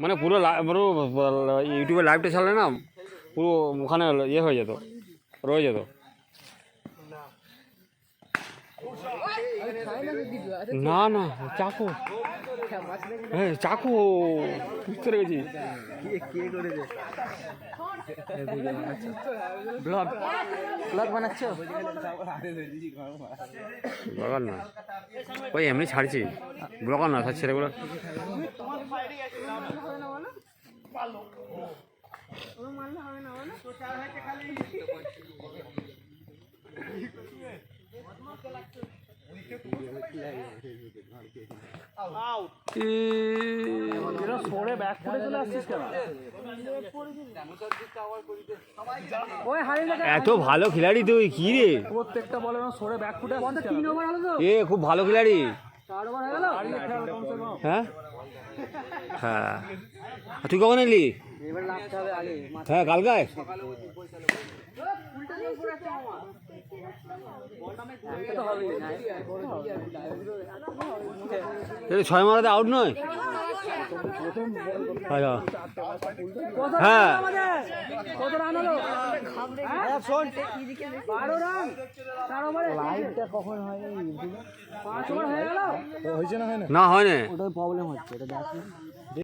মানে পুরো ইউটিউবে লাইভটা ছাড়লে না পুরো ওখানে ইয়ে হয়ে যেত, রয়ে যেত। না না চাকু, হ্যাঁ চাকু বুঝতে পেরেছি। ব্লগ বানাচ্ছ? ব্লগার না, ওই এমনি ছাড়ছি, ব্লগার না ছাড়ছি ছেলেগুলো। এত ভালো খিলাড়ি তুই, কি রে? প্রত্যেকটা বলে সরে ব্যাক ফুটে এ খুব ভালো খিলাড়ি। হ্যাঁ হ্যাঁ, তুই কখন এলি? হ্যাঁ কালকায়। ছয় মারাতে আউট নয়? হ্যাঁ কখন হয় না হয় না, ওটাই প্রবলেম হচ্ছে।